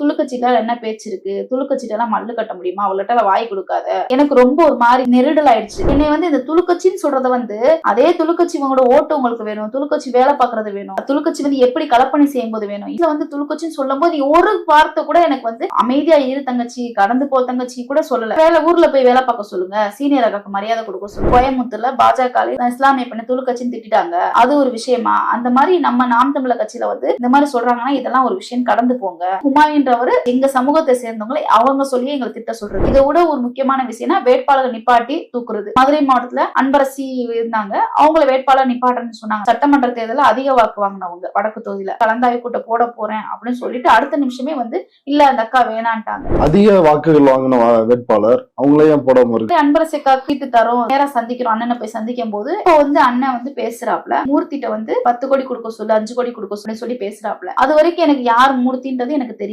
துளுக்கச்சிட்டால என்ன பேச்சு இருக்கு, துளுக்கச்சிட்டெல்லாம் மல்லு கட்ட முடியுமா, அவள்கிட்ட வாய் கொடுக்காத. எனக்கு ரொம்ப ஒரு மாதிரி நெருடல் ஆயிடுச்சு. என்னை இந்த துளுக்கச்சின்னு சொல்றத அதே துளுக்கச்சி இவங்களோட ஓட்டு உங்களுக்கு வேணும், துளுக்கச்சி வேலை பாக்குறது வேணும், துளுக்கச்சி எப்படி கலப்பணி செய்யும் போது வேணும். இதுல துளுக்கச்சின்னு சொல்லும் போது ஒரு வார்த்தை கூட எனக்கு அமைதியா இரு தங்கச்சி, கடந்து போ தங்கச்சி கூட சொல்லல. ஊர்ல போய் வேலை பார்க்க சொல்லுங்க, சீனியர் அக்காக்கு மரியாதை கொடுக்க சொல்லுங்க. கோயம்புத்தூர்ல பாஜக இஸ்லாமிய பெண்ணை துளுக்கச்சின்னு திட்டாங்க, அது ஒரு விஷயமா? அந்த மாதிரி நம்ம நாம் தமிழர் கட்சியில இந்த மாதிரி சொல்றாங்கன்னா இதெல்லாம் ஒரு விஷயம், கடந்து போங்க. ஹுமாயூன்றவர் எங்க சமூகத்தை சேர்ந்தவங்களை அவங்க சொல்லி எங்களை திட்ட சொல்றது. இதை விட ஒரு முக்கியமான விஷயம்னா வேட்பாளர்கள் நிப்பாட்டி தூக்குறது. மதுரை மாவட்டத்துல அன்பரசி இருந்தாங்க, அவங்கள வேட்பாளர் நிப்பாட்டுன்னு சொன்னாங்க. சட்டமன்ற தேர்தலில் அதிக வாக்கு வாங்கினவங்க வடக்கு தொகுதியில கலந்தாய்வு கூட்ட போட போறேன் அப்படின்னு சொல்லிட்டு அடுத்த நிமிஷமே இல்ல அந்த அக்கா வேணான்ட்டாங்க. அதிக வாக்குகள் வாங்கின வேட்பாளர் அவங்களையும் போட முடியும். அன்பரசி அக்கா கீட்டு தரோம், நேரா சந்திக்கிறோம், அண்ணனை போய் சந்திக்கும் போது அண்ணன் பேசுறாப்ல, மூர்த்திட்ட 10 கோடி கொடுக்க சொல்லு, 5 கோடி கொடுக்க சொல்லி பேசுறாப்ல. அது வரைக்கும் எனக்கு யார் மூர்த்தின்றது எனக்கு தெரியாது.